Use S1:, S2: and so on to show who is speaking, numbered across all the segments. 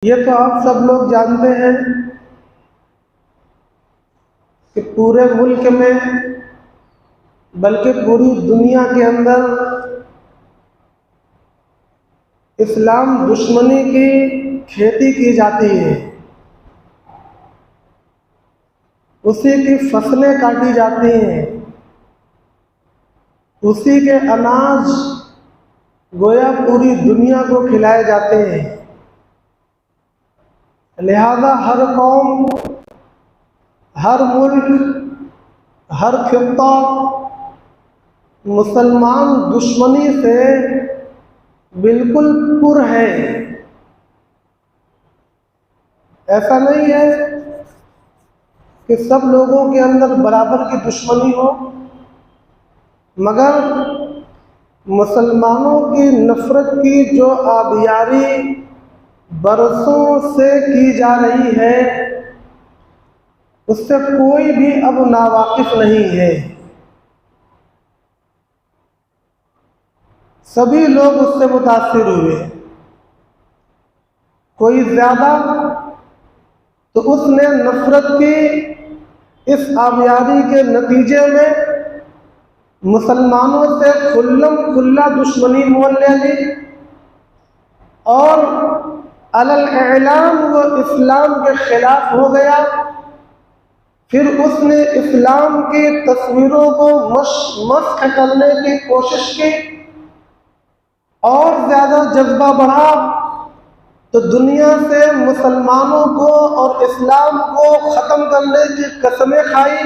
S1: ये तो आप सब लोग जानते हैं कि पूरे मुल्क में बल्कि पूरी दुनिया के अंदर इस्लाम दुश्मनी की खेती की जाती है। उसी की फसलें काटी जाती हैं, उसी के अनाज गोया पूरी दुनिया को खिलाए जाते हैं। लिहाजा हर कौम, हर मुल्क, हर खित्ता मुसलमान दुश्मनी से बिल्कुल पुर है। ऐसा नहीं है कि सब लोगों के अंदर बराबर की दुश्मनी हो, मगर मुसलमानों की नफरत की जो आबियारी बरसों से की जा रही है, उससे कोई भी अब नावाकिफ नहीं है। सभी लोग उससे मुतासिर हुए, कोई ज्यादा तो उसने नफरत की इस आबियारी के नतीजे में मुसलमानों से खुल्लम खुल्ला दुश्मनी मोल ले ली और अलल एलान वो इस्लाम के खिलाफ हो गया। फिर उसने इस्लाम की तस्वीरों को मस्ख करने की कोशिश की और ज़्यादा जज्बा बढ़ा तो दुनिया से मुसलमानों को और इस्लाम को ख़त्म करने की कसमें खाई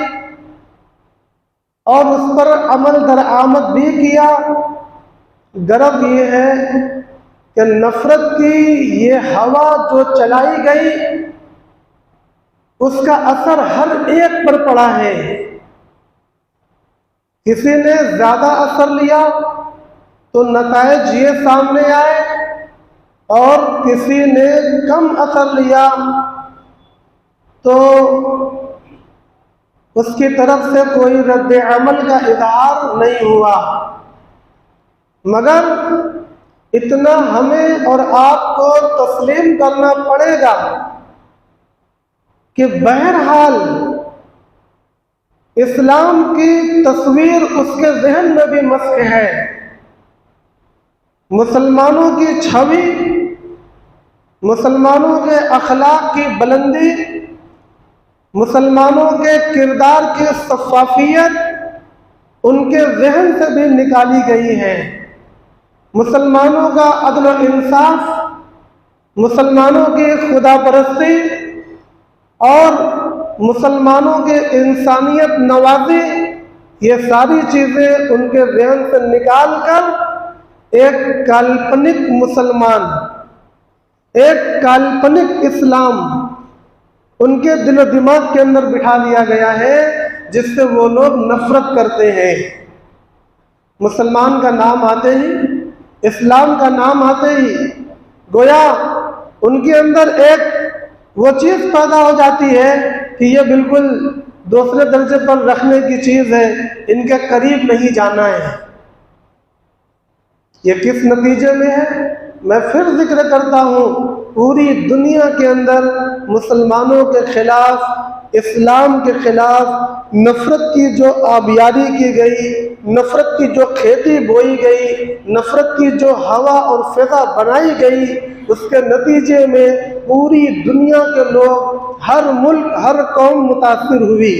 S1: और उस पर अमल दरामद भी किया। गर्व ये है कि नफरत की ये हवा जो चलाई गई, उसका असर हर एक पर पड़ा है। किसी ने ज़्यादा असर लिया तो नताइज ये सामने आए और किसी ने कम असर लिया तो उसकी तरफ से कोई रद्द अमल का इजहार नहीं हुआ। मगर इतना हमें और आपको तस्लीम करना पड़ेगा कि बहरहाल इस्लाम की तस्वीर उसके जहन में भी मस्क है। मुसलमानों की छवि, मुसलमानों के अखलाक की बुलंदी, मुसलमानों के किरदार की शफ़ाफ़ियत उनके जहन से भी निकाली गई है। मुसलमानों का अदल और इंसाफ, मुसलमानों की खुदा परस्ती और मुसलमानों के इंसानियत नवाजी, ये सारी चीज़ें उनके जहन से निकाल कर एक काल्पनिक मुसलमान, एक काल्पनिक इस्लाम उनके दिल दिमाग के अंदर बिठा दिया गया है, जिससे वो लोग नफरत करते हैं। मुसलमान का नाम आते ही, इस्लाम का नाम आते ही गोया उनके अंदर एक वो चीज़ पैदा हो जाती है कि ये बिल्कुल दूसरे दर्जे पर रखने की चीज़ है, इनके करीब नहीं जाना है। ये किस नतीजे में है? मैं फिर जिक्र करता हूँ, पूरी दुनिया के अंदर मुसलमानों के खिलाफ, इस्लाम के खिलाफ नफरत की जो आबियारी की गई, नफरत की जो खेती बोई गई, नफरत की जो हवा और फिजा बनाई गई, उसके नतीजे में पूरी दुनिया के लोग, हर मुल्क, हर कौम मुतासिर हुई।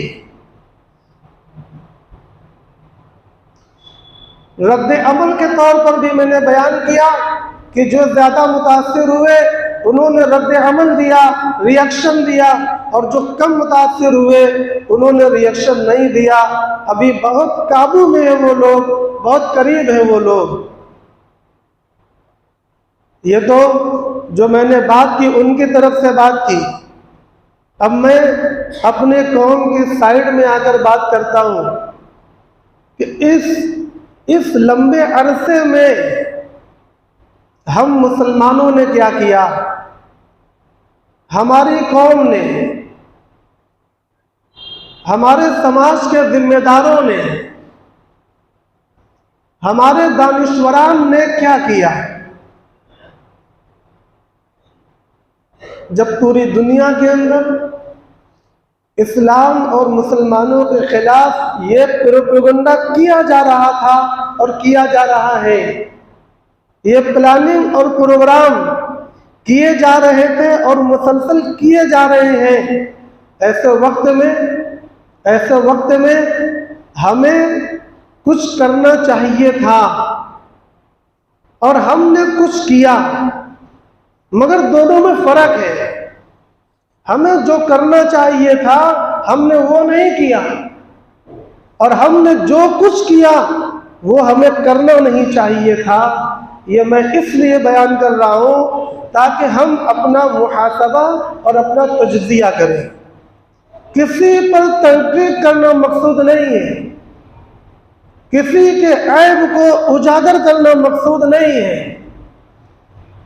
S1: रद्द अमल के तौर पर भी मैंने बयान किया कि जो ज़्यादा मुतासिर हुए उन्होंने रद्द अमल दिया, रिएक्शन दिया, और जो कम मुतासिर हुए उन्होंने रिएक्शन नहीं दिया। अभी बहुत काबू में है वो लोग, बहुत करीब है वो लोग। ये तो जो मैंने बात की उनकी तरफ से बात की। अब मैं अपने कौम की साइड में आकर बात करता हूँ कि इस लंबे अरसे में हम मुसलमानों ने क्या किया, हमारी कौम ने, हमारे समाज के जिम्मेदारों ने, हमारे दानिश्वरान ने क्या किया। जब पूरी दुनिया के अंदर इस्लाम और मुसलमानों के खिलाफ ये प्रोपेगेंडा किया जा रहा था और किया जा रहा है, ये प्लानिंग और प्रोग्राम किए जा रहे थे और मुसलसल किए जा रहे हैं, ऐसे वक्त में हमें कुछ करना चाहिए था और हमने कुछ किया, मगर दोनों में फर्क है। हमें जो करना चाहिए था हमने वो नहीं किया, और हमने जो कुछ किया वो हमें करना नहीं चाहिए था। ये मैं इसलिए बयान कर रहा हूँ ताकि हम अपना मुहासबा और अपना तजज़िया करें। किसी पर तनकीद करना मकसूद नहीं है, किसी के ऐब को उजागर करना मकसूद नहीं है,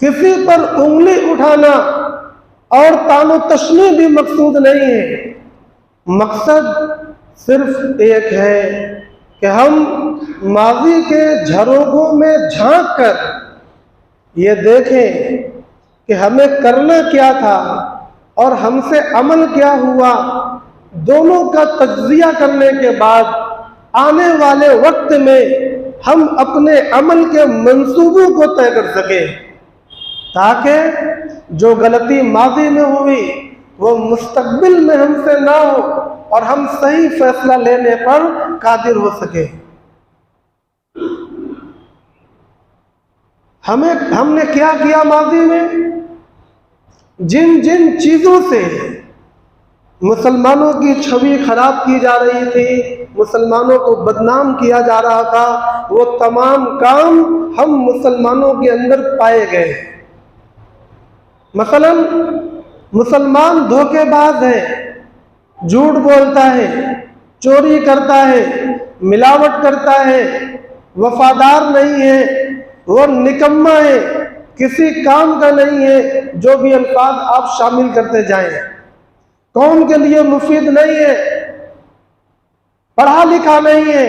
S1: किसी पर उंगली उठाना और तानो तशनी भी मकसूद नहीं है। मकसद सिर्फ एक है कि हम माजी के झरोखों में झांक कर ये देखें कि हमें करना क्या था और हमसे अमल क्या हुआ। दोनों का तज्जिया करने के बाद आने वाले वक्त में हम अपने अमल के मंसूबों को तय कर सकें, ताकि जो गलती माजी में हुई वो मुस्तकबिल में हमसे ना हो और हम सही फैसला लेने पर कादिर हो सके। हमने क्या किया माजी में? जिन जिन चीज़ों से मुसलमानों की छवि खराब की जा रही थी, मुसलमानों को बदनाम किया जा रहा था, वो तमाम काम हम मुसलमानों के अंदर पाए गए। मसलन मुसलमान धोखेबाज है, झूठ बोलता है, चोरी करता है, मिलावट करता है, वफादार नहीं है, वो निकम्मा है, किसी काम का नहीं है। जो भी अल्फाज आप शामिल करते जाएं, कौम के लिए मुफीद नहीं है, पढ़ा लिखा नहीं है,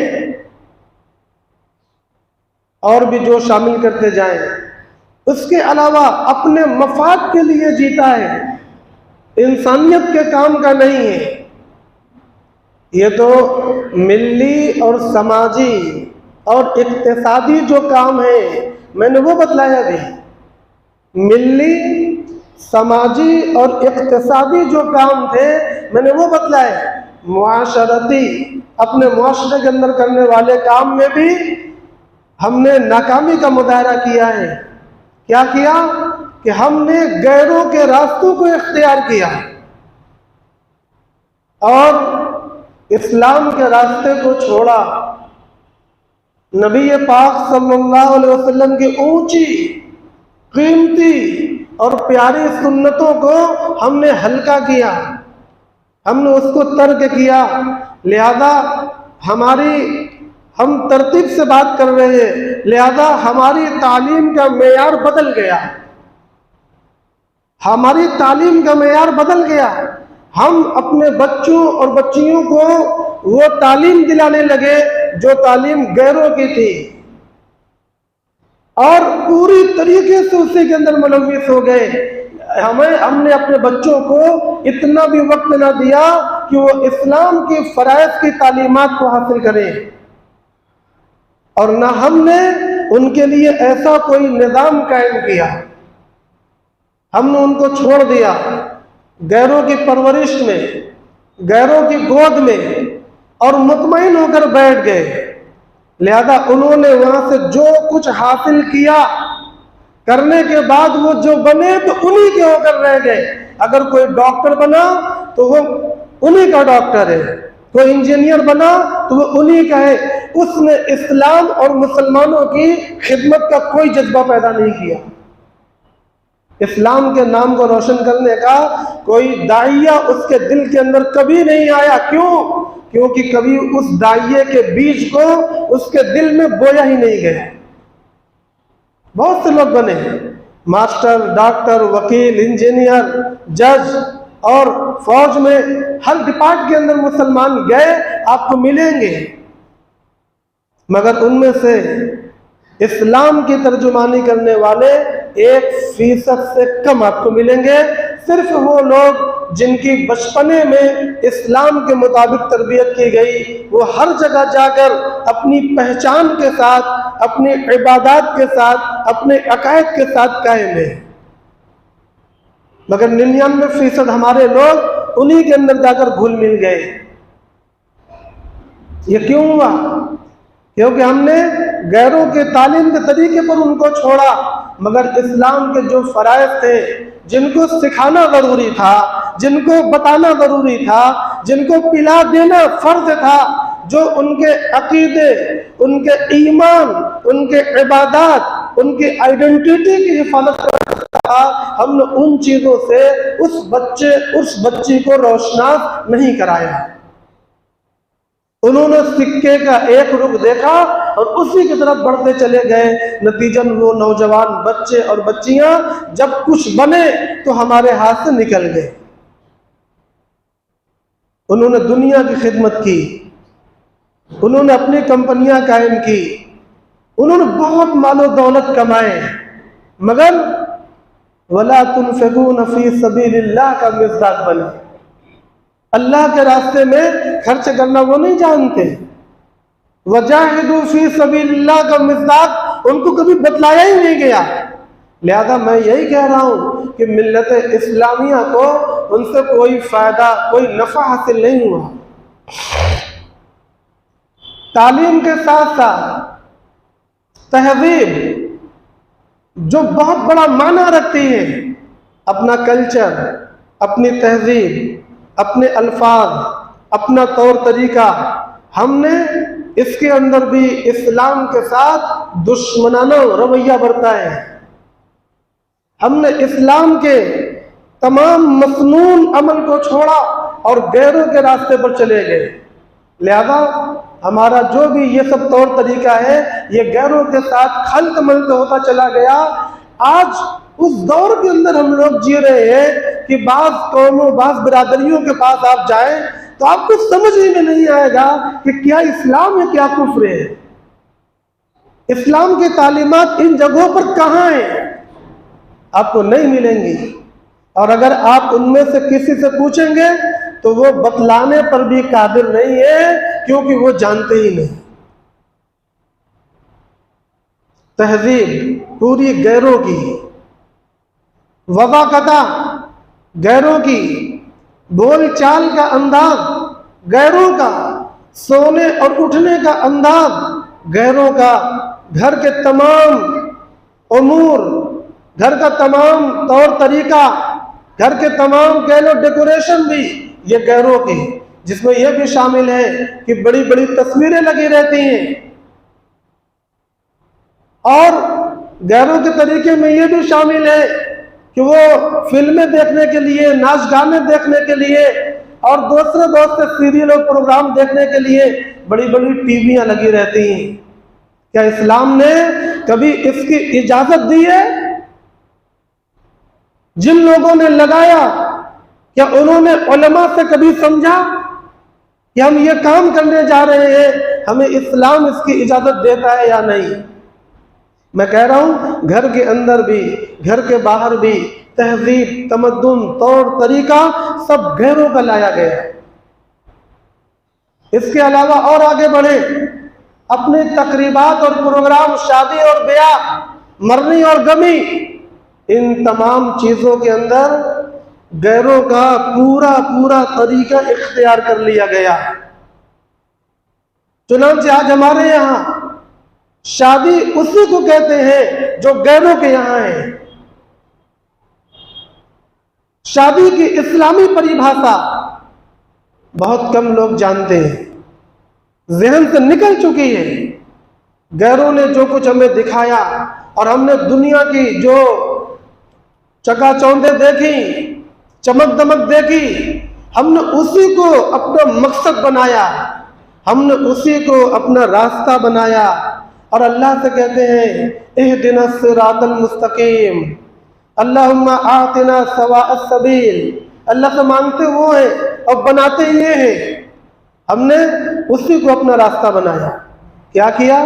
S1: और भी जो शामिल करते जाएं। उसके अलावा अपने मफाद के लिए जीता है, इंसानियत के काम का नहीं है। ये तो मिल्ली और समाजी और इक्तिसादी जो काम है मैंने वो बतलाया भी। मिल्ली, समाजी और इक्तिसादी जो काम थे मैंने वो बतलाए। मुआशरती, अपने मुआशरे के अंदर करने वाले काम में भी हमने नाकामी का मुजाहरा किया है। क्या किया कि हमने गैरों के रास्तों को इख्तियार किया और इस्लाम के रास्ते को छोड़ा। नबी पाक सल्लल्लाहु अलैहि वसल्लम की ऊंची, कीमती और प्यारी सुन्नतों को हमने हल्का किया, हमने उसको तर्क किया। लिहाजा हम तरतीब से बात कर रहे हैं, लिहाजा हमारी तालीम का मेयार बदल गया, हमारी तालीम का मेयार बदल गया। हम अपने बच्चों और बच्चियों को वो तालीम दिलाने लगे जो तालीम गैरों की थी, और पूरी तरीके से उसी के अंदर मुलव्विस हो गए। हमने अपने बच्चों को इतना भी वक्त ना दिया कि वो इस्लाम की फराइज़ की तालीमात को हासिल करें, और ना हमने उनके लिए ऐसा कोई निज़ाम कायम किया। हमने उनको छोड़ दिया गैरों की परवरिश में, गैरों की गोद में, और मुतमईन होकर बैठ गए। लिहाजा उन्होंने वहां से जो कुछ हासिल किया, करने के बाद वो जो बने तो उन्हीं के होकर रह गए। अगर कोई डॉक्टर बना तो वो उन्हीं का डॉक्टर है, कोई इंजीनियर बना तो वो उन्हीं का है। उसने इस्लाम और मुसलमानों की खिदमत का कोई जज्बा पैदा नहीं किया। इस्लाम के नाम को रोशन करने का कोई दाइया उसके दिल के अंदर कभी नहीं आया। क्यों? क्योंकि कभी उस दाइये के बीज को उसके दिल में बोया ही नहीं गया। बहुत से लोग बने, मास्टर, डॉक्टर, वकील, इंजीनियर, जज, और फौज में हर डिपार्ट के अंदर मुसलमान गए, आपको मिलेंगे, मगर उनमें से इस्लाम की तर्जुमानी करने वाले 1% से कम आपको मिलेंगे। सिर्फ वो लोग जिनकी बचपने में इस्लाम के मुताबिक तरबियत की गई, वो हर जगह जाकर अपनी पहचान के साथ, अपनी इबादत के साथ, अपने अकायद के साथ कायम है। मगर 99% हमारे लोग उन्हीं के अंदर जाकर घुल मिल गए। ये क्यों हुआ? क्योंकि हमने गैरों के तालीम के तरीके पर उनको छोड़ा, मगर इस्लाम के जो फराइज़ थे, जिनको सिखाना ज़रूरी था, जिनको बताना ज़रूरी था, जिनको पिला देना फ़र्ज था, जो उनके अकीदे, उनके ईमान, उनके इबादत, उनकी आइडेंटिटी की हिफाजत करता था, हमने उन चीज़ों से उस बच्ची को रोशनास नहीं कराया। उन्होंने सिक्के का एक रुख देखा और उसी की तरफ बढ़ते चले गए। नतीजन वो नौजवान बच्चे और बच्चियां जब कुछ बने तो हमारे हाथ से निकल गए। उन्होंने दुनिया की खिदमत की, उन्होंने अपनी कंपनियां कायम की, उन्होंने बहुत मालो दौलत कमाए, मगर वला तुनफिकून फी सबीलिल्लाह का मिज़दाक बने। अल्लाह के रास्ते में खर्च करना वो नहीं जानते। वजाहिदू फी सबीलिल्लाह का मिज़दाक उनको कभी बतलाया ही नहीं गया। लिहाजा मैं यही कह रहा हूँ कि मिल्लत इस्लामिया को उनसे कोई फ़ायदा, कोई नफ़ा हासिल नहीं हुआ। तालीम के साथ साथ तहज़ीब जो बहुत बड़ा माना रखती है, अपना कल्चर, अपनी तहज़ीब, अपने अल्फाज, अपना तौर तरीका, हमने इसके अंदर भी इस्लाम के साथ दुश्मनाना रवैया बरता है। हमने इस्लाम के तमाम मसनून अमल को छोड़ा और गैरों के रास्ते पर चले गए। लिहाजा हमारा जो भी ये सब तौर तरीका है, ये गैरों के साथ खल्त मल्त होता चला गया। आज उस दौर के अंदर हम लोग जी रहे हैं कि बाज़ कौमों, बाज़ बिरादरियों के पास आप जाएं तो आपको समझ ही में नहीं आएगा कि क्या इस्लाम है, क्या कुफ्र है। इस्लाम की तालीमात इन जगहों पर कहाँ हैं, आपको नहीं मिलेंगी। और अगर आप उनमें से किसी से पूछेंगे तो वो बतलाने पर भी कादिर नहीं है, क्योंकि वो जानते ही नहीं। तहजीब पूरी गैरों की, वज़ाकता गैरों की, बोल चाल का अंदाज गैरों का, सोने और उठने का अंदाज गैरों का, घर के तमाम उमूर, घर का तमाम तौर तरीका, घर के तमाम कह लो डेकोरेशन भी ये गैरों की, जिसमें यह भी शामिल है कि बड़ी बड़ी तस्वीरें लगी रहती हैं। और गैरों के तरीके में यह भी शामिल है कि वो फिल्में देखने के लिए, नाच गाने देखने के लिए और दूसरे सीरियल और प्रोग्राम देखने के लिए बड़ी बड़ी टीवियां लगी रहती हैं। क्या इस्लाम ने कभी इसकी इजाजत दी है? जिन लोगों ने लगाया, क्या उन्होंने उलमा से कभी समझा कि हम ये काम करने जा रहे हैं, हमें इस्लाम इसकी इजाजत देता है या नहीं? मैं कह रहा हूं घर के अंदर भी, घर के बाहर भी तहजीब, तमद्दुन, तौर तरीका सब गैरों का लाया गया है। इसके अलावा और आगे बढ़े, अपने तकरीबात और प्रोग्राम, शादी और ब्याह, मरनी और गमी, इन तमाम चीजों के अंदर गैरों का पूरा पूरा तरीका इख्तियार कर लिया गया। चुनांचे आज हमारे यहाँ शादी उसी को कहते हैं जो गैरों के यहाँ है। शादी की इस्लामी परिभाषा बहुत कम लोग जानते हैं, ज़हन से निकल चुकी है। गैरों ने जो कुछ हमें दिखाया और हमने दुनिया की जो चकाचौंधे देखी, चमक दमक देखी, हमने उसी को अपना मकसद बनाया, हमने उसी को अपना रास्ता बनाया और अल्लाह से कहते हैं इहदिना सिरातल मुस्तकीम, अल्लाहुम्मा आतिना सवाअस सबील। अल्लाह से मांगते वो है और बनाते ये है। हमने उसी को अपना रास्ता बनाया। क्या किया?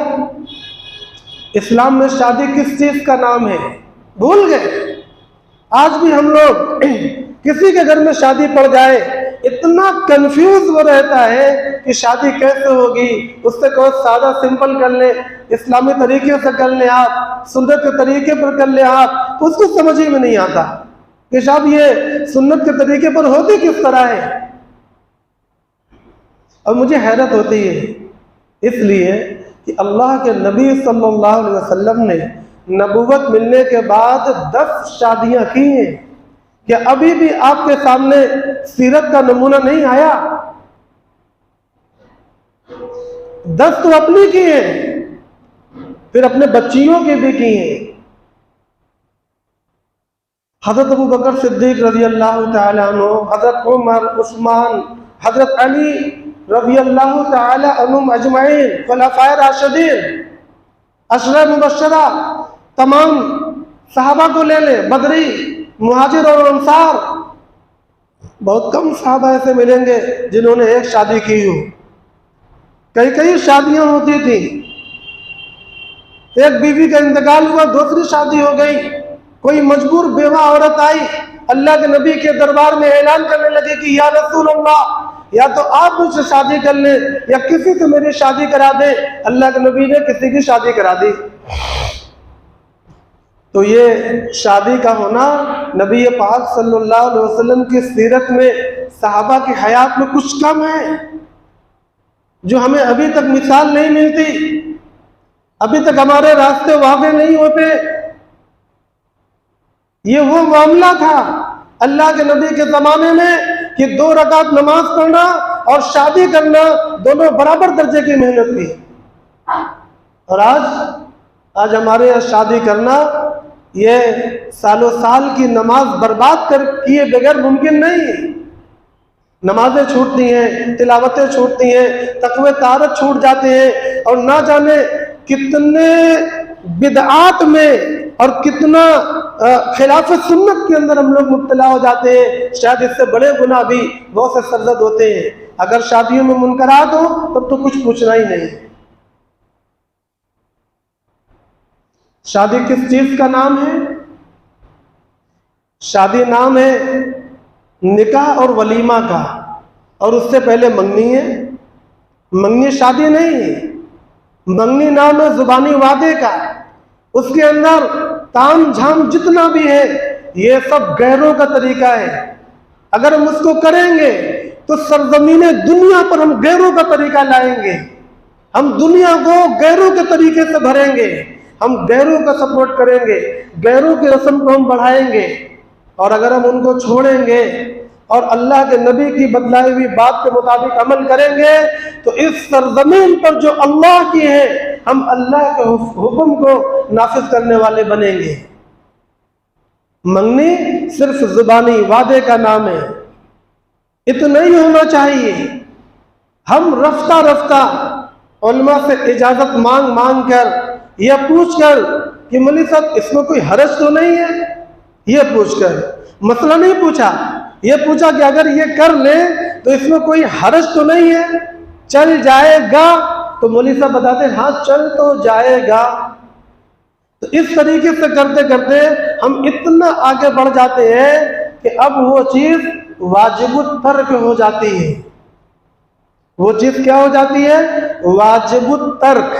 S1: इस्लाम में शादी किस चीज़ का नाम है भूल गए। आज भी हम लोग किसी के घर में शादी पड़ जाए इतना कंफ्यूज वो रहता है कि शादी कैसे होगी। उससे कहो सादा सिंपल कर ले, इस्लामी तरीके से कर ले, आप सुन्नत के तरीके पर कर ले आप, तो उसको समझ ही में नहीं आता कि साहब ये सुन्नत के तरीके पर होती किस तरह है। और मुझे हैरत होती है इसलिए कि अल्लाह के नबी सल्लल्लाहु अलैहि वसल्लम ने नबूवत मिलने के बाद 10 शादियां की हैं। क्या अभी भी आपके सामने सीरत का नमूना नहीं आया? 10 तो अपनी की है, फिर अपने बच्चियों की भी की है। हजरत अबू बकर सिद्दीक रज़ी अल्लाह तआला अन्हु, हजरत उमर, उस्मान, हजरत अली रज़ी अल्लाह तआला अन्हुम अजमईन, खुलफाए राशिदीन, अशरा मुबश्शरा, तमाम सहाबा को ले ले, बदरी, मुहाजिर और अंसार, बहुत कम सहाबा ऐसे मिलेंगे जिन्होंने एक शादी की हो। कई कई शादियां होती थी, एक बीवी का इंतकाल हुआ, दूसरी शादी हो गई। कोई मजबूर बेवा औरत आई, अल्लाह के नबी के दरबार में ऐलान करने लगे कि या रसूल अल्लाह, या तो आप मुझसे शादी कर ले या किसी से मेरी शादी करा दे। अल्लाह के नबी ने किसी की शादी करा दी। तो ये शादी का होना नबी पाक सल्लल्लाहु अलैहि वसल्लम की सीरत में, सहाबा की हयात में कुछ कम है जो हमें अभी तक मिसाल नहीं मिलती, अभी तक हमारे रास्ते वाज़ेह नहीं होते। ये वो मामला था अल्लाह के नबी के ज़माने में कि 2 रकात नमाज पढ़ना और शादी करना दोनों बराबर दर्जे की मेहनत थी। और आज हमारे यहाँ शादी करना ये सालों साल की नमाज बर्बाद कर किए बगैर मुमकिन नहीं है। नमाजें छूटती हैं, तिलावतें छूटती हैं, तकवे तारत छूट जाते हैं, और ना जाने कितने बिदआत में और कितना खिलाफ सुन्नत के अंदर हम लोग मुब्तला हो जाते हैं। शायद इससे बड़े गुनाह भी बहुत से सरजद होते हैं। अगर शादियों में मुनकरात हो तब तो कुछ पूछना ही नहीं। शादी किस चीज का नाम है? शादी नाम है निकाह और वलीमा का, और उससे पहले मंगनी है। मंगनी शादी नहीं है, मंगनी नाम है जुबानी वादे का। उसके अंदर ताम झाम जितना भी है ये सब गैरों का तरीका है। अगर हम उसको करेंगे तो सरजमीने दुनिया पर हम गैरों का तरीका लाएंगे, हम दुनिया को गैरों के तरीके से भरेंगे, हम गैरों का सपोर्ट करेंगे, गैरों की रस्म को हम बढ़ाएंगे। और अगर हम उनको छोड़ेंगे और अल्लाह के नबी की बतलाई हुई बात के मुताबिक अमल करेंगे तो इस सरजमीन पर जो अल्लाह की है हम अल्लाह के हुक्म को नाफिज करने वाले बनेंगे। मंगनी सिर्फ जुबानी वादे का नाम है, इतना ही होना चाहिए। हम रफ्ता रफ्ता उलमा से इजाजत मांग मांग कर यह पूछ कर कि मौलवी साहब इसमें कोई हरज तो नहीं है, यह पूछ कर मसला नहीं पूछा, यह पूछा कि अगर ये कर ले तो इसमें कोई हरज तो नहीं है, चल जाएगा। तो मौलवी साहब बताते हैं हाँ चल तो जाएगा। तो इस तरीके से करते करते हम इतना आगे बढ़ जाते हैं कि अब वो चीज वाजिबुत तर्क हो जाती है। वो चीज क्या हो जाती है? वाजिबुत तर्क।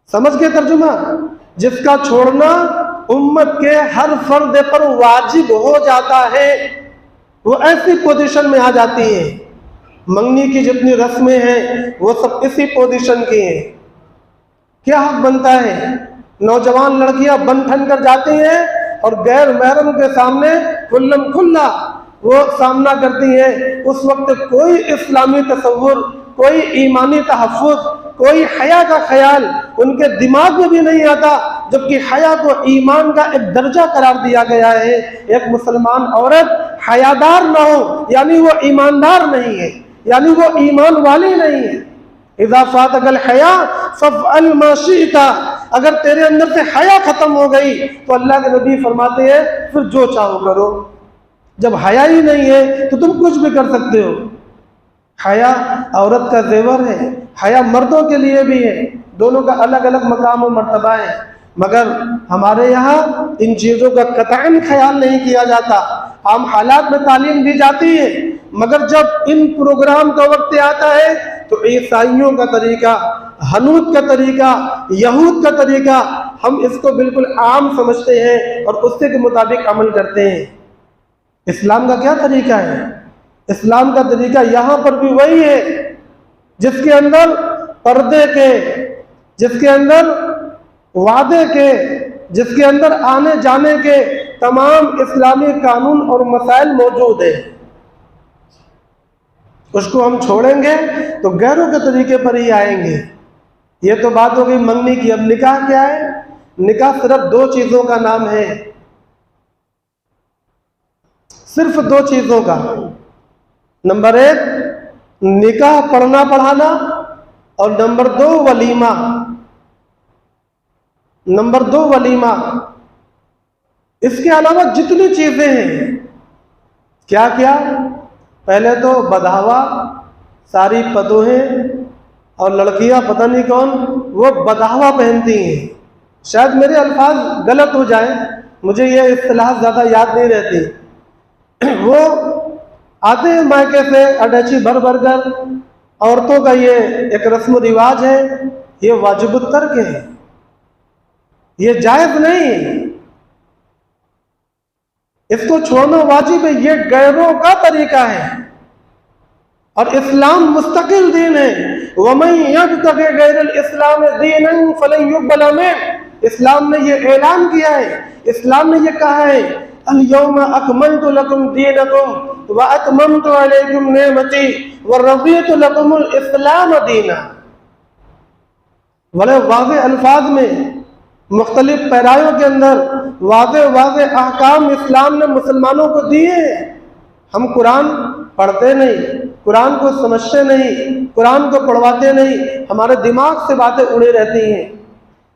S1: समझ गए तर्जुमा? जिसका छोड़ना उम्मत के हर फर्द पर वाजिब हो जाता है, वो ऐसी पोजीशन में आ जाती है। मंगनी की जितनी रस्में हैं वो सब इसी पोजीशन की हैं। क्या हक बनता है? नौजवान लड़कियां बन ठन कर जाती हैं और गैर महरम के सामने खुल्लम खुल्ला वो सामना करती हैं। उस वक्त कोई इस्लामी तसव्वुर, कोई ईमानी तहफ़्फ़ुज़, कोई हया का ख्याल उनके दिमाग में भी नहीं आता, जबकि हया को ईमान का एक दर्जा करार दिया गया है। एक मुसलमान औरत हयादार ना हो यानी वो ईमानदार नहीं है, यानी वो ईमान वाली नहीं है। इज़ा फ़ातकल हया फ़अल मा शिअता, अगर तेरे अंदर से हया खत्म हो गई तो अल्लाह के नबी फरमाते हैं फिर जो चाहो करो। जब हया ही नहीं है तो तुम कुछ भी कर सकते हो। हया औरत का जेवर है, हया मर्दों के लिए भी है, दोनों का अलग अलग मकाम और मर्तबा है। मगर हमारे यहाँ इन चीज़ों का कतई ख्याल नहीं किया जाता। आम हालात में तालीम दी जाती है, मगर जब इन प्रोग्राम का वक्त आता है तो ईसाइयों का तरीका, हनूत का तरीका, यहूद का तरीका, हम इसको बिल्कुल आम समझते हैं और उससे के मुताबिक अमल करते हैं। इस्लाम का क्या तरीका है? इस्लाम का तरीका यहाँ पर भी वही है जिसके अंदर पर्दे के, जिसके अंदर वादे के, जिसके अंदर आने जाने के तमाम इस्लामी कानून और मसाइल मौजूद है। उसको हम छोड़ेंगे तो गैरों के तरीके पर ही आएंगे। ये तो बात हो गई मंगनी की। अब निकाह क्या है? निकाह सिर्फ दो चीजों का नाम है, सिर्फ दो चीजों का। नंबर एक निकाह पढ़ना पढ़ाना और नंबर दो वलीमा। नंबर दो वलीमा। इसके अलावा जितनी चीजें हैं, क्या क्या? पहले तो बधावा, सारी पदोहें और लड़कियां पता नहीं कौन वो बधावा पहनती हैं। शायद मेरे अल्फाज गलत हो जाएं, मुझे ये इस्तिलाह ज्यादा याद नहीं रहती। वो आते हैं मायके से अटैची भर भर कर। औरतों का ये एक रस्म रिवाज है, ये वाजिबुत तर्क है, ये जायज नहीं है, इसको छोड़ना वाजिब है। ये गैरों का तरीका है और इस्लाम मुस्तकिल दीन है। वमन यब्तगि गैरल इस्लाम दीनन फलन युक़बल मिन्हु। इस्लाम ने ये ऐलान किया है, इस्लाम ने ये कहा है अल यौमा अकमलतु लकुम दीनकुम व अतममतु अलैकुम निअमती व रज़ीतु लकुमुल इस्लाम दीना। बड़े वाज़ेह अल्फाज में मुख्तलिफ पैरायों के अंदर वाज़ेह अहकाम इस्लाम ने मुसलमानों को दिए हैं। हम कुरान पढ़ते नहीं, कुरान को समझते नहीं, कुरान को पढ़वाते नहीं, हमारे दिमाग से बातें उड़ी रहती हैं।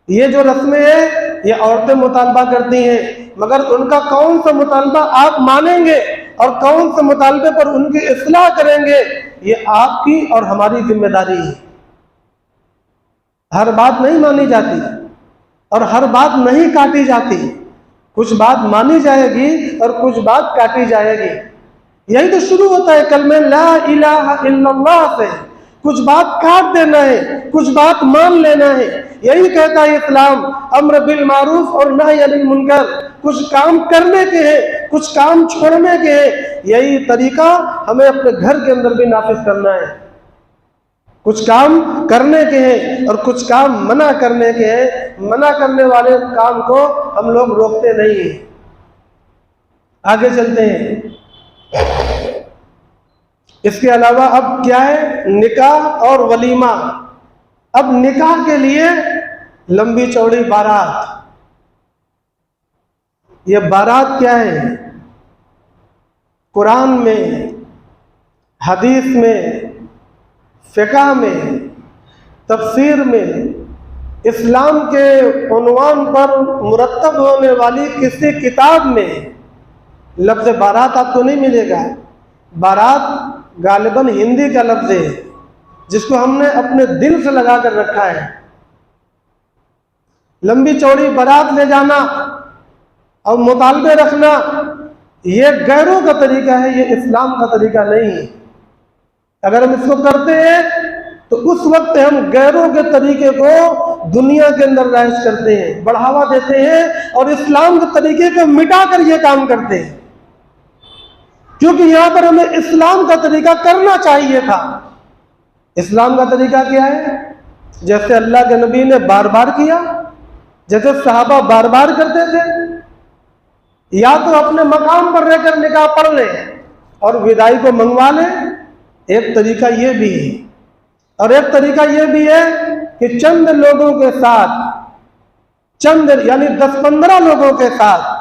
S1: ये जो रस्में हैं ये औरतें मुतालबा करती हैं, मगर उनका कौन सा मुतालबा आप मानेंगे और कौन से मुतालबे पर उनकी इस्लाह करेंगे, ये आपकी और हमारी जिम्मेदारी है। हर बात नहीं मानी जाती और हर बात नहीं काटी जाती। कुछ बात मानी जाएगी और कुछ बात काटी जाएगी। यही तो शुरू होता है कलमे ला इलाहा इल्लल्लाह से। कुछ बात काट देना है, कुछ बात मान लेना है। यही कहता है इस्लाम, अम्र बिल मारूफ और नही अनिल मुनकर। कुछ काम करने के हैं, कुछ काम छोड़ने के हैं। यही तरीका हमें अपने घर के अंदर भी नाफिज करना है। कुछ काम करने के हैं और कुछ काम मना करने के हैं। मना करने वाले काम को हम लोग रोकते नहीं हैं। आगे चलते हैं। इसके अलावा अब क्या है? निकाह और वलीमा। अब निकाह के लिए लंबी चौड़ी बारात। ये बारात क्या है? कुरान में, हदीस में, फ़िक़ह में, तफसीर में, इस्लाम के उन्वान पर मुरत्तब होने वाली किसी किताब में लफ्ज़ बारात आपको नहीं मिलेगा। बारात गालिबन हिंदी का लफ्ज़ है जिसको हमने अपने दिल से लगा कर रखा है। लंबी चौड़ी बारात ले जाना और मुतालबे रखना ये गैरों का तरीका है, ये इस्लाम का तरीका नहीं है। अगर हम इसको करते हैं तो उस वक्त हम गैरों के तरीके को दुनिया के अंदर राइज करते हैं, बढ़ावा देते हैं और इस्लाम के तरीके को मिटा कर ये काम करते हैं। क्योंकि यहां पर हमें इस्लाम का तरीका करना चाहिए था। इस्लाम का तरीका क्या है? जैसे अल्लाह के नबी ने बार बार किया, जैसे सहाबा बार बार करते थे। या तो अपने मकाम पर रहकर निकाह पढ़ ले और विदाई को मंगवा ले, एक तरीका ये भी है। और एक तरीका ये भी है कि चंद लोगों के साथ, चंद यानी 10-15 लोगों के साथ,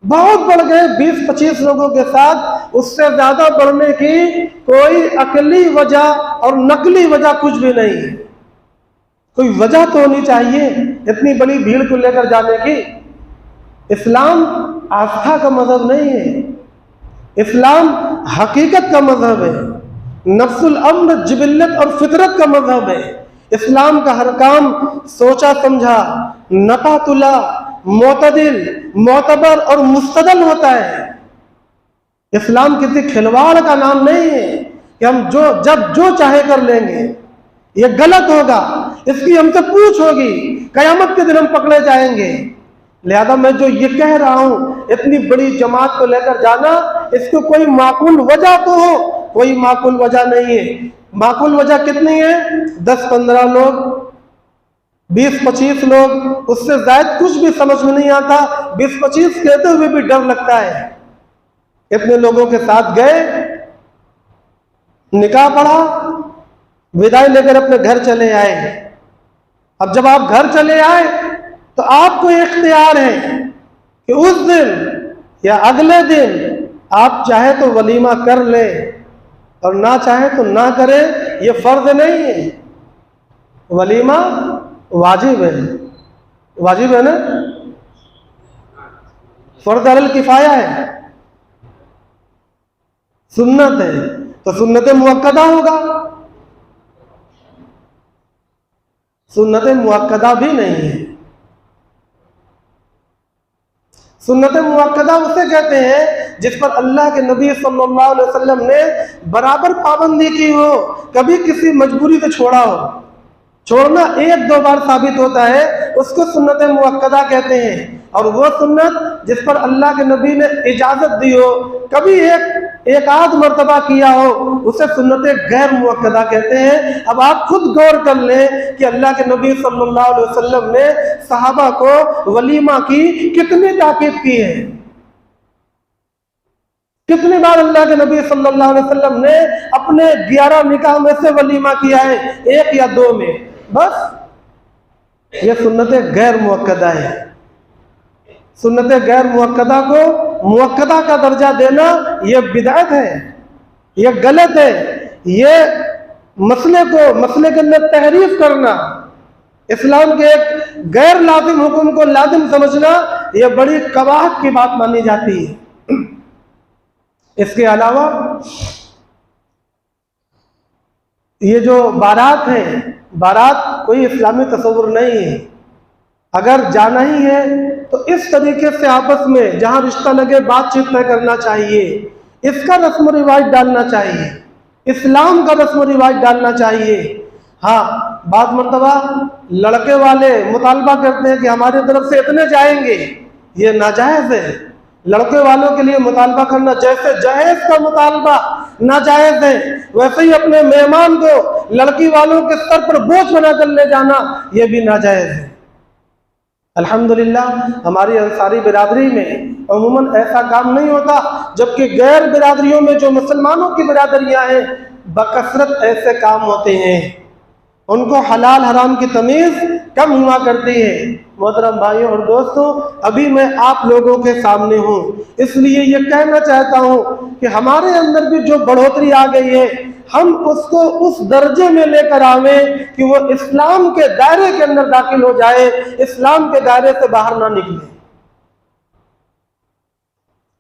S1: बहुत बढ़ गए 20-25 लोगों के साथ, उससे ज्यादा बढ़ने की कोई अकली वजह और नकली वजह कुछ भी नहीं है। कोई वजह तो होनी चाहिए इतनी बड़ी भीड़ को लेकर जाने की। इस्लाम आस्था का मजहब नहीं है, इस्लाम हकीकत का मजहब है, नफ्सुल अम्र, जिबिल्लत और फितरत का मजहब है। इस्लाम का हर काम सोचा समझा, नपा तुला, मोतदिल, मोतबर और मुस्तदल होता है। इस्लाम किसी खिलवाड़ का नाम नहीं है कि हम जब जो चाहे कर लेंगे। ये गलत होगा, इसकी हमसे पूछ होगी, कयामत के दिन हम पकड़े जाएंगे। लिहाजा मैं जो ये कह रहा हूं, इतनी बड़ी जमात को लेकर जाना, इसको कोई माकूल वजह तो हो, कोई माकूल वजह नहीं है। माकूल वजह कितनी है? 10-15 लोग, 20-25 लोग, उससे ज्यादा कुछ भी समझ में नहीं आता। 20-25 कहते हुए भी डर लगता है। इतने लोगों के साथ गए, निकाह पढ़ा, विदाई लेकर अपने घर चले आए। अब जब आप घर चले आए तो आपको इख्तियार है कि उस दिन या अगले दिन आप चाहे तो वलीमा कर ले और ना चाहे तो ना करे। ये फर्ज नहीं है, वलीमा वाजिब है। वाजिब है ना, फर्ज अलल किफाया है, सुन्नत है तो सुन्नत मुअक्कदा होगा। सुन्नत मुअक्कदा भी नहीं है। सुन्नत मुअक्कदा उसे कहते हैं जिस पर अल्लाह के नबी सल्लल्लाहु अलैहि वसल्लम ने बराबर पाबंदी की हो, कभी किसी मजबूरी से छोड़ा हो। छोड़ना 1-2 बार साबित होता है, उसको सुन्नत मुअक्कदा कहते हैं। और वो सुन्नत जिस पर अल्लाह के नबी ने इजाजत दी हो, कभी एक आध मर्तबा किया हो, उसे सुन्नत गैर मुअक्कदा कहते हैं। अब आप खुद गौर कर लें कि अल्लाह के नबी सल्लल्लाहु अलैहि वसल्लम ने सहाबा को वलीमा की कितनी ताकीद की है। कितनी बार अल्लाह के नबी सल्लल्लाहु अलैहि वसल्लम ने अपने 11 निकाह में से वलीमा किया है, 1 या 2 में बस। ये सुन्नत गैर मुअक्कदा है। सुन्नत गैर मुअक्कदा को मुअक्कदा का दर्जा देना यह बिदअत है, यह गलत है। ये मसले के अंदर तहरीफ करना, इस्लाम के एक गैर लाजिम हुक्म को लाजिम समझना, यह बड़ी कबाहत की बात मानी जाती है। इसके अलावा ये जो बारात है, बारात कोई इस्लामी तस्वुर नहीं है। अगर जाना ही है तो इस तरीके से आपस में जहां रिश्ता लगे बातचीत तय करना चाहिए, इसका रस्म रिवाज डालना चाहिए, इस्लाम का रस्म रिवाज डालना चाहिए। हाँ, बात मर्तबा लड़के वाले मुतालबा करते हैं कि हमारी तरफ से इतने जाएंगे, ये नाजायज है। लड़के वालों के लिए मुतालबा करना जैसे जहेज का मुतालबा नाजायज है, वैसे ही अपने मेहमान को लड़की वालों के सर पर बोझ बनाकर ले जाना यह भी नाजायज है। अल्हम्दुलिल्लाह हमारी अंसारी बिरादरी में अमूमन ऐसा काम नहीं होता, जबकि गैर बिरादरियों में जो मुसलमानों की बिरादरियां हैं बकसरत ऐसे काम होते हैं। उनको हलाल हराम की तमीज़ कम हुआ करती है। मोहतरम भाइयों और दोस्तों, अभी मैं आप लोगों के सामने हूँ, इसलिए ये कहना चाहता हूँ कि हमारे अंदर भी जो बढ़ोतरी आ गई है, हम उसको उस दर्जे में लेकर आवे कि वो इस्लाम के दायरे के अंदर दाखिल हो जाए, इस्लाम के दायरे से बाहर ना निकले।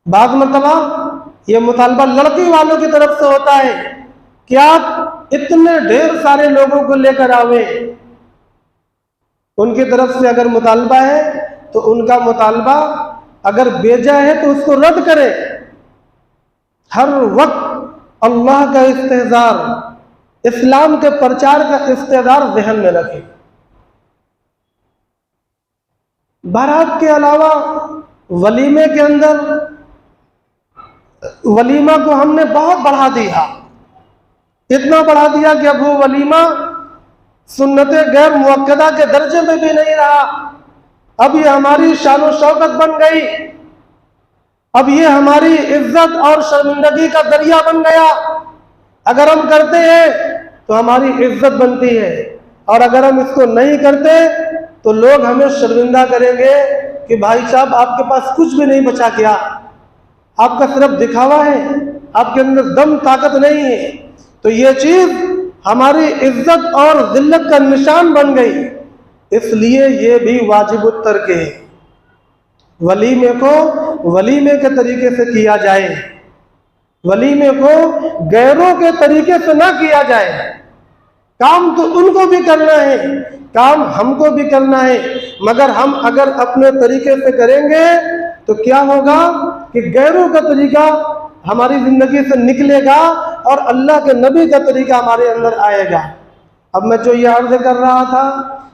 S1: बाद मरतबा ये मुतालबा लड़की वालों की तरफ से होता है कि आप इतने ढेर सारे लोगों को लेकर आवे। उनकी तरफ से अगर मुतालबा है तो उनका मुतालबा अगर बेजा है तो उसको रद्द करें। हर वक्त अल्लाह का इस्तेज़ार, इस्लाम के प्रचार का इस्तेज़ार ज़हन में रखें। बारात के अलावा वलीमे के अंदर वलीमा को हमने बहुत बढ़ा दिया, इतना बढ़ा दिया कि अब वो वलीमा सुन्नत गैर मुअक्कदा के दर्जे में भी नहीं रहा। अब ये हमारी शान शौकत बन गई, अब ये हमारी इज्जत और शर्मिंदगी का दरिया बन गया। अगर हम करते हैं तो हमारी इज्जत बनती है, और अगर हम इसको नहीं करते तो लोग हमें शर्मिंदा करेंगे कि भाई साहब आपके पास कुछ भी नहीं बचा, क्या आपका सिर्फ दिखावा है, आपके अंदर दम ताकत नहीं है। तो ये चीज हमारी इज्जत और जिल्लत का निशान बन गई, इसलिए ये भी वाजिबुत तर्क है। वलीमे को वलीमे के तरीके से किया जाए, वलीमे को गैरों के तरीके से ना किया जाए। काम तो उनको भी करना है, काम हमको भी करना है, मगर हम अगर अपने तरीके से करेंगे तो क्या होगा कि गैरों का तरीका हमारी ज़िंदगी से निकलेगा और अल्लाह के नबी का तरीका हमारे अंदर आएगा। अब मैं जो ये अर्ज़ कर रहा था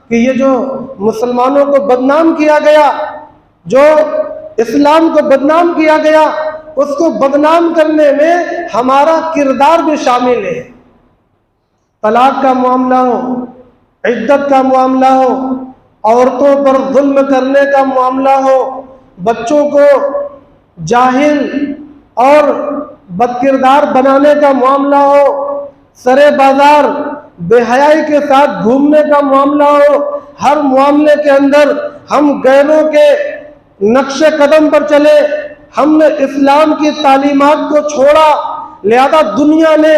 S1: कि ये जो मुसलमानों को बदनाम किया गया, जो इस्लाम को बदनाम किया गया, उसको बदनाम करने में हमारा किरदार भी शामिल है। तलाक का मामला हो, इद्दत का मामला हो, औरतों पर जुल्म करने का मामला हो, बच्चों को जाहिल और बदकिरदार बनाने का मामला हो, सरे बाजार बेहयाई के साथ घूमने का मामला हो, हर मामले के अंदर हम गैरों के नक्शे कदम पर चले, हमने इस्लाम की तालीमात को छोड़ा, लिहाजा दुनिया ने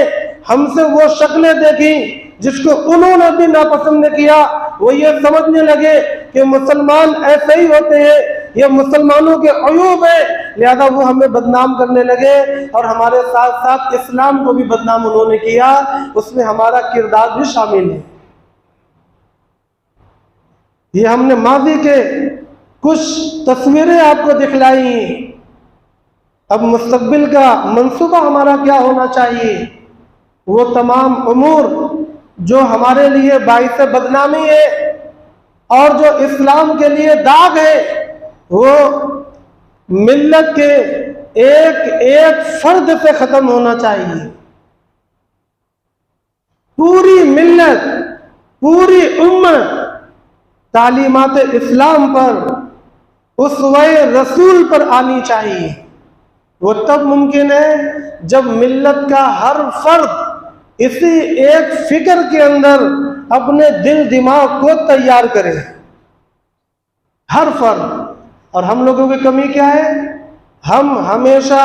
S1: हमसे वो शक्लें देखी जिसको उन्होंने भी नापसंद किया। वो ये समझने लगे कि मुसलमान ऐसे ही होते हैं, ये मुसलमानों के अयूब है, लिहाजा वो हमें बदनाम करने लगे और हमारे साथ साथ इस्लाम को भी बदनाम उन्होंने किया। उसमें हमारा किरदार भी शामिल है। ये हमने माजी के कुछ तस्वीरें आपको दिखलाई। अब मुस्तकबिल का मंसूबा हमारा क्या होना चाहिए? वो तमाम उमूर जो हमारे लिए बाइस बदनामी है और जो इस्लाम के लिए दाग है, वो मिल्लत के एक एक फर्द से खत्म होना चाहिए। पूरी मिल्लत, पूरी उम्मत तालीमात इस्लाम पर, उसवे रसूल पर आनी चाहिए। वो तब मुमकिन है जब मिल्लत का हर फर्द इसी एक फिक्र के अंदर अपने दिल दिमाग को तैयार करे, हर फर्द। और हम लोगों की कमी क्या है? हम हमेशा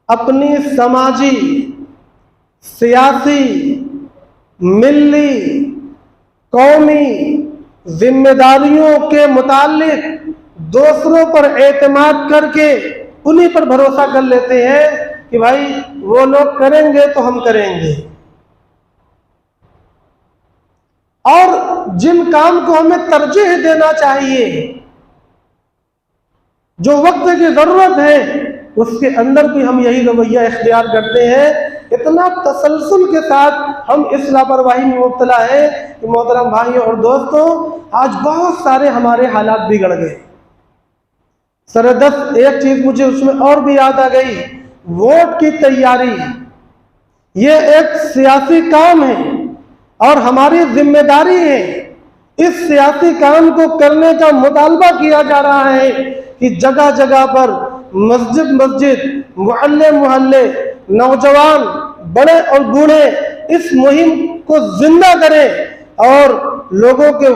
S1: अपनी समाजी, सियासी, मिल्ली, कौमी जिम्मेदारियों के मुतालिक दूसरों पर एतमाद करके उन्हीं पर भरोसा कर लेते हैं कि भाई वो लोग करेंगे तो हम करेंगे। और जिन काम को हमें तरजीह देना चाहिए, जो वक्त की जरूरत है, उसके अंदर भी हम यही रवैया इख्तियार करते हैं। इतना तसलसल के साथ हम इस लापरवाही में मुब्तला है कि मोहतरम भाइयों और दोस्तों, आज बहुत सारे हमारे हालात बिगड़ गए। सरदस्त एक चीज मुझे उसमें और भी याद आ गई, वोट की तैयारी। ये एक सियासी काम है और हमारी जिम्मेदारी है। इस सियासी काम को करने का मुतालबा किया जा रहा है कि जगह जगह पर मस्जिद मस्जिद, मोहल्ले मोहल्ले, नौजवान, बड़े और बूढ़े इस मुहिम को जिंदा करें और लोगों के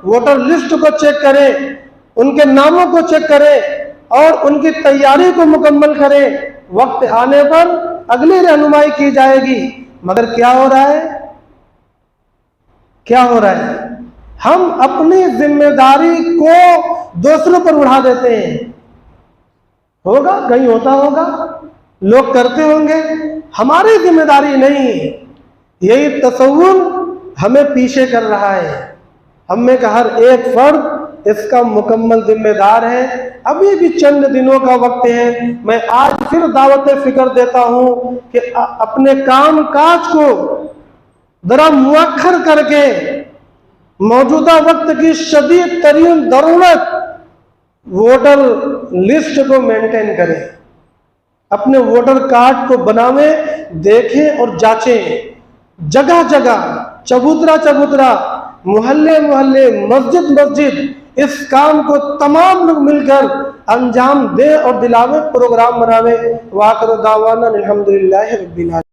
S1: वोटर लिस्ट को चेक करें, उनके नामों को चेक करें और उनकी तैयारी को मुकम्मल करें। वक्त आने पर अगली रहनुमाई की जाएगी। मगर क्या हो रहा है? क्या हो रहा है? हम अपनी जिम्मेदारी को दूसरों पर उड़ा देते हैं। होगा, कहीं होता होगा, लोग करते होंगे, हमारी जिम्मेदारी नहीं। यही तसव्वुर हमें पीछे कर रहा है। हम में का हर एक फर्द इसका मुकम्मल जिम्मेदार है। अभी भी चंद दिनों का वक्त है। मैं आज फिर दावत फिक्र देता हूं कि अपने काम काज को जरा मुअख्खर करके मौजूदा वक्त की शदीद तरीन जरूरत वोटर लिस्ट को मेंटेन करें, अपने वोटर कार्ड को बनावें, देखें और जांचें। जगह जगह, चबूतरा चबूतरा, मोहल्ले मोहल्ले, मस्जिद मस्जिद इस काम को तमाम लोग मिलकर अंजाम दें और दिलावे, प्रोग्राम बनावे। वाक़िर दावाना अल्हम्दुलिल्लाहि रब्बिल आलमीन।